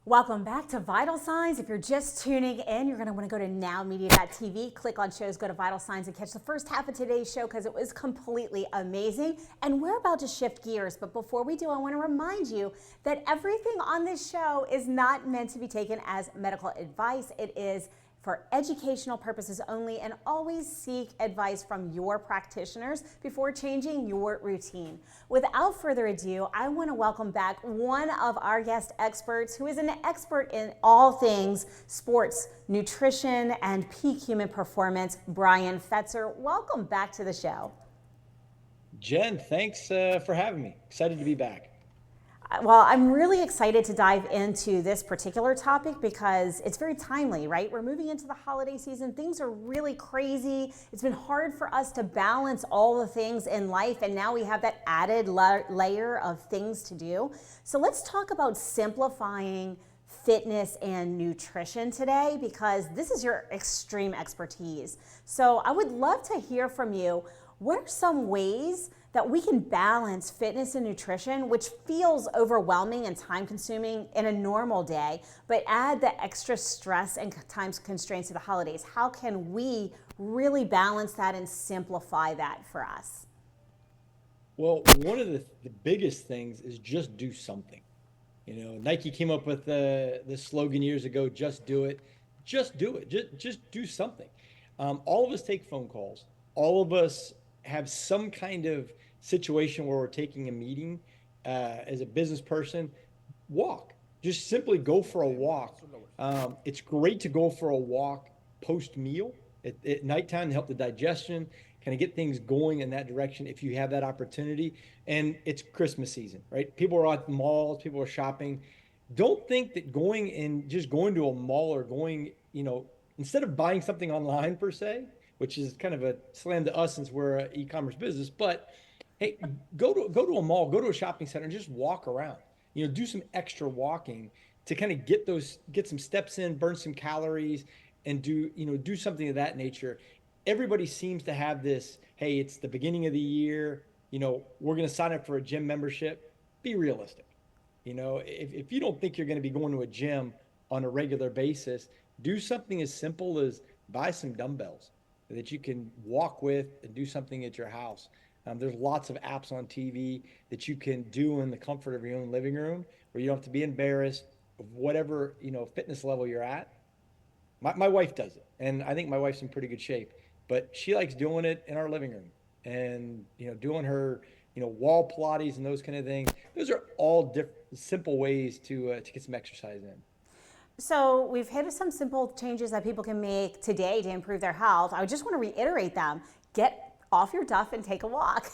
Welcome back to Vital Signs. If you're just tuning in, you're going to want to go to nowmedia.tv, click on shows, go to Vital Signs, and catch the first half of today's show because it was completely amazing. And we're about to shift gears. But before we do, I want to remind you that everything on this show is not meant to be taken as medical advice. It is for educational purposes only, and always seek advice from your practitioners before changing your routine. Without further ado, I want to welcome back one of our guest experts who is an expert in all things sports, nutrition, and peak human performance, Bryan Fetzer. Welcome back to the show. Jen, thanks for having me. Excited to be back. Well, I'm really excited to dive into this particular topic because it's very timely, right? We're moving into the holiday season. Things are really crazy. It's been hard for us to balance all the things in life, and now we have that added layer of things to do. So let's talk about simplifying fitness and nutrition today because this is your extreme expertise. So I would love to hear from you. What are some ways that we can balance fitness and nutrition, which feels overwhelming and time consuming in a normal day, but add the extra stress and time constraints of the holidays? How can we really balance that and simplify that for us? Well, one of the biggest things is just do something. Nike came up with the slogan years ago, just do it. Just do it. Just do something. All of us take phone calls. All of us have some kind of situation where we're taking a meeting as a business person. Walk. Just simply go for a walk. It's great to go for a walk post meal at nighttime to help the digestion, kind of get things going in that direction if you have that opportunity. And it's Christmas season, right? People are at malls, people are shopping. Don't think that going to a mall or instead of buying something online per se, which is kind of a slam to us since we're an e-commerce business, but hey, go to a mall, go to a shopping center, and just walk around. Do some extra walking to kind of get some steps in, burn some calories, and do something of that nature. Everybody seems to have this. Hey, it's the beginning of the year. We're going to sign up for a gym membership. Be realistic. If you don't think you're going to be going to a gym on a regular basis, do something as simple as buy some dumbbells that you can walk with and do something at your house. There's lots of apps on TV that you can do in the comfort of your own living room where you don't have to be embarrassed of whatever, fitness level you're at. My wife does it, and I think my wife's in pretty good shape, but she likes doing it in our living room and, doing her, wall Pilates and those kind of things. Those are all different, simple ways to get some exercise in. So we've hit some simple changes that people can make today to improve their health. I just want to reiterate them. Get off your duff and take a walk.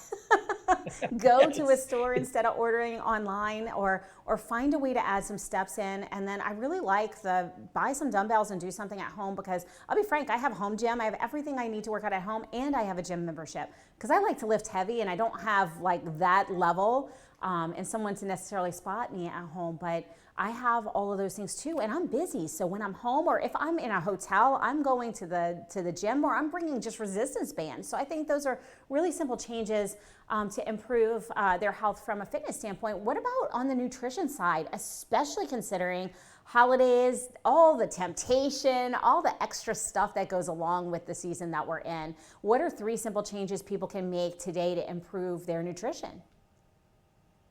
Go to a Yes. store instead of ordering online, or find a way to add some steps in. And then I really like the buy some dumbbells and do something at home, because I'll be frank, I have a home gym. I have everything I need to work out at home, and I have a gym membership because I like to lift heavy and I don't have like that level and someone to necessarily spot me at home. But I have all of those things too, and I'm busy. So when I'm home, or if I'm in a hotel, I'm going to the gym, or I'm bringing just resistance bands. So I think those are really simple changes to improve their health from a fitness standpoint. What about on the nutrition side, especially considering holidays, all the temptation, all the extra stuff that goes along with the season that we're in? What are 3 simple changes people can make today to improve their nutrition?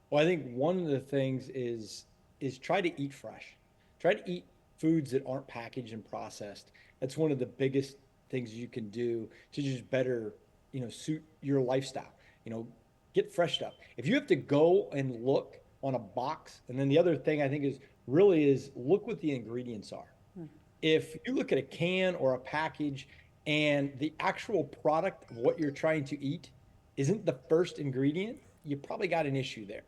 Well, I think one of the things is try to eat fresh. Try to eat foods that aren't packaged and processed. That's one of the biggest things you can do to just better, suit your lifestyle. You know, get fresh stuff. If you have to go and look on a box, and then the other thing I think is look what the ingredients are. If you look at a can or a package and the actual product of what you're trying to eat isn't the first ingredient, you probably got an issue there.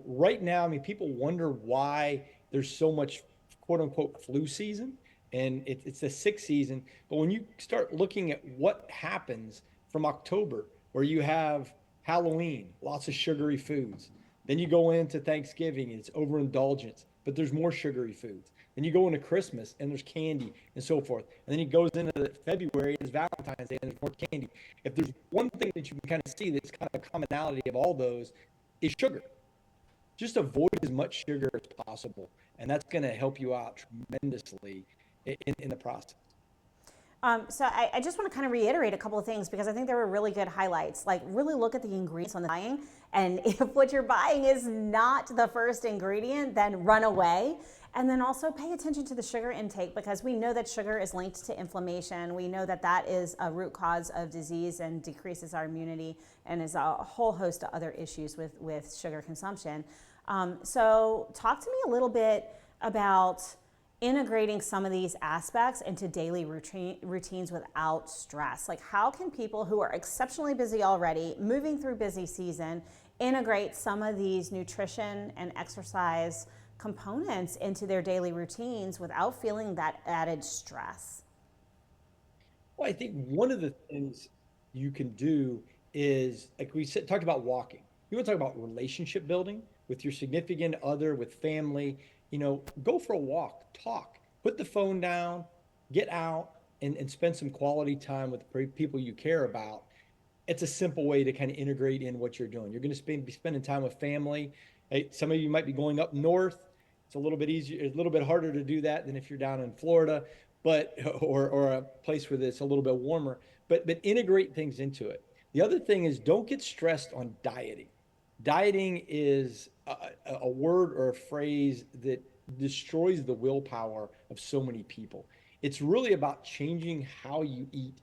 Right now, I mean, people wonder why there's so much quote unquote flu season, and it's the sick season. But when you start looking at what happens from October, where you have Halloween, lots of sugary foods, then you go into Thanksgiving, it's overindulgence, but there's more sugary foods. Then you go into Christmas and there's candy and so forth. And then it goes into February, it's Valentine's Day, and there's more candy. If there's one thing that you can kind of see that's kind of a commonality of all those, is sugar. just avoid as much sugar as possible. And that's going to help you out tremendously in the process. So I just want to kind of reiterate a couple of things because I think there were really good highlights. Like, really look at the ingredients on the buying, and if what you're buying is not the first ingredient, then run away. And then also pay attention to the sugar intake because we know that sugar is linked to inflammation. We know that that is a root cause of disease and decreases our immunity and is a whole host of other issues with sugar consumption. So talk to me a little bit about integrating some of these aspects into daily routines without stress. Like, how can people who are exceptionally busy already, moving through busy season, integrate some of these nutrition and exercise components into their daily routines without feeling that added stress? Well, I think one of the things you can do is, like we said, talked about walking. You want to talk about relationship building with your significant other, with family. Go for a walk, talk, put the phone down, get out and spend some quality time with the people you care about. It's a simple way to kind of integrate in what you're doing. You're going to be spending time with family. Hey, some of you might be going up north. It's a little bit easier, a little bit harder to do that than if you're down in Florida, but or a place where it's a little bit warmer. But integrate things into it. The other thing is, don't get stressed on dieting. Dieting is a word or a phrase that destroys the willpower of so many people. It's really about changing how you eat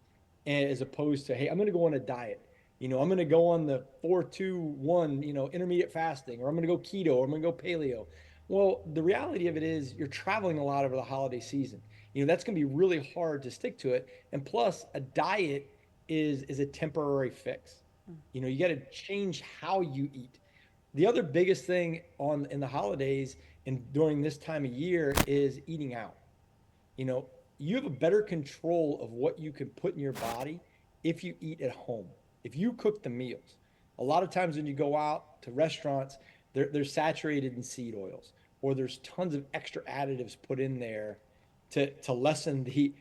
as opposed to, hey, I'm going to go on a diet. I'm going to go on the 4-2-1, intermediate fasting, or I'm going to go keto, or I'm going to go paleo. Well, the reality of it is you're traveling a lot over the holiday season. That's going to be really hard to stick to it. And plus, a diet is a temporary fix. You got to change how you eat. The other biggest thing in the holidays and during this time of year is eating out. You have a better control of what you can put in your body if you eat at home. If you cook the meals. A lot of times when you go out to restaurants, they're saturated in seed oils, or there's tons of extra additives put in there to lessen the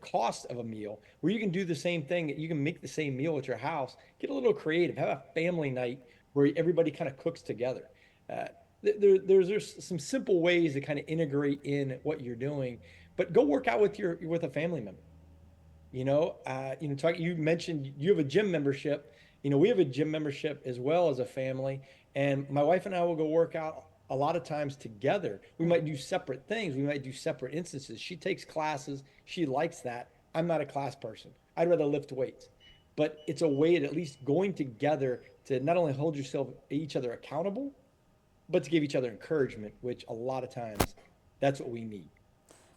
cost of a meal. Where you can do the same thing, you can make the same meal at your house. Get a little creative. Have a family night where everybody kind of cooks together. There's some simple ways to kind of integrate in what you're doing, but go work out with a family member. You mentioned you have a gym membership. We have a gym membership as well as a family, and my wife and I will go work out a lot of times together. We might do separate things. We might do separate instances. She takes classes. She likes that. I'm not a class person. I'd rather lift weights. But it's a way at least going together to not only hold each other accountable, but to give each other encouragement, which a lot of times that's what we need.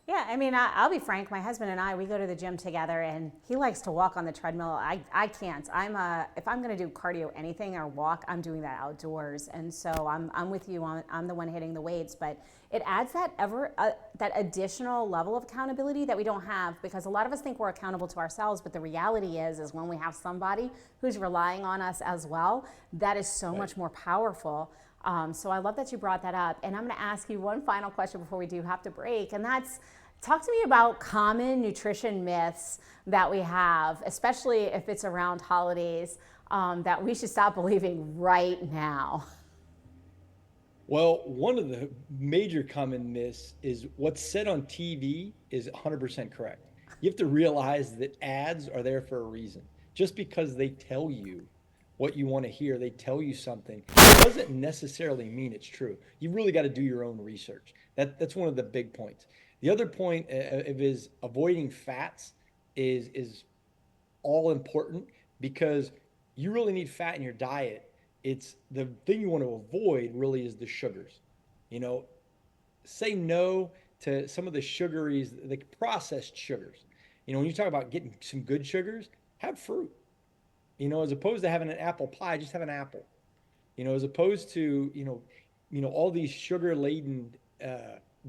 Yeah, I mean, I'll be frank. My husband and I, we go to the gym together, and he likes to walk on the treadmill. I can't. If I'm going to do cardio, anything or walk, I'm doing that outdoors. And so I'm with you. I'm the one hitting the weights, but it adds that additional level of accountability that we don't have, because a lot of us think we're accountable to ourselves, but the reality is when we have somebody who's relying on us as well, that is so much more powerful. So I love that you brought that up. And I'm going to ask you one final question before we do have to break. And that's, talk to me about common nutrition myths that we have, especially if it's around holidays, that we should stop believing right now. Well, one of the major common myths is what's said on TV is 100% correct. You have to realize that ads are there for a reason. Just because they tell you what you want to hear, they tell you something, it doesn't necessarily mean it's true. You really got to do your own research. That's one of the big points. The other point is avoiding fats is all important, because you really need fat in your diet. It's the thing you want to avoid really is the sugars. Say no to some of the sugaries, the processed sugars. When you talk about getting some good sugars, have fruit. As opposed to having an apple pie, just have an apple. As opposed to, all these sugar laden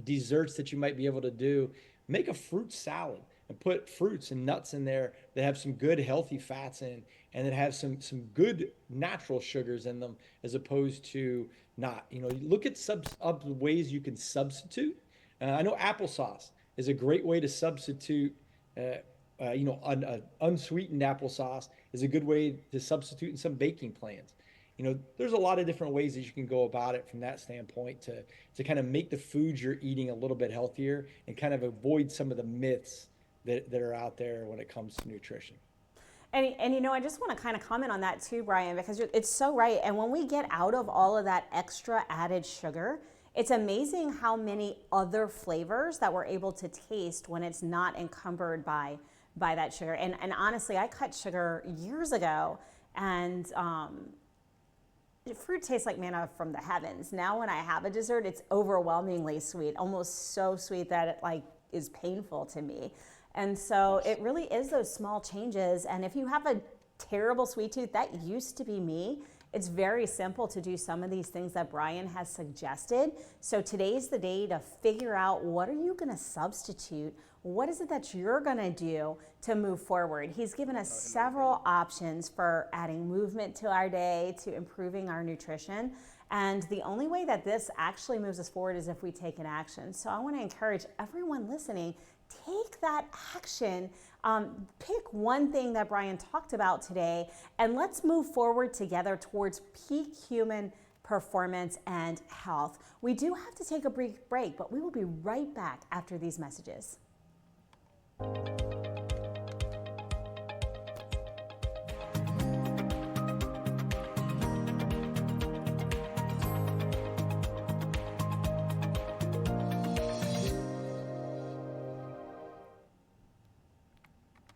desserts that you might be able to do, make a fruit salad and put fruits and nuts in there that have some good healthy fats in, and that have some good natural sugars in them, as opposed to not. Look at ways you can substitute. I know applesauce is a great way to substitute. Unsweetened applesauce is a good way to substitute in some baking plans. There's a lot of different ways that you can go about it from that standpoint to kind of make the foods you're eating a little bit healthier and kind of avoid some of the myths that are out there when it comes to nutrition. And I just want to kind of comment on that too, Bryan, because it's so right. And when we get out of all of that extra added sugar, it's amazing how many other flavors that we're able to taste when it's not encumbered by that sugar. And honestly, I cut sugar years ago, and fruit tastes like manna from the heavens. Now when I have a dessert, it's overwhelmingly sweet, almost so sweet that it like is painful to me. And so it really is those small changes. And if you have a terrible sweet tooth, that used to be me. It's very simple to do some of these things that Bryan has suggested. So today's the day to figure out, what are you going to substitute? What is it that you're going to do to move forward? He's given us several options for adding movement to our day, to improving our nutrition. And the only way that this actually moves us forward is if we take an action. So I want to encourage everyone listening, take that action. Pick one thing that Bryan talked about today, and let's move forward together towards peak human performance and health. We do have to take a brief break, but we will be right back after these messages.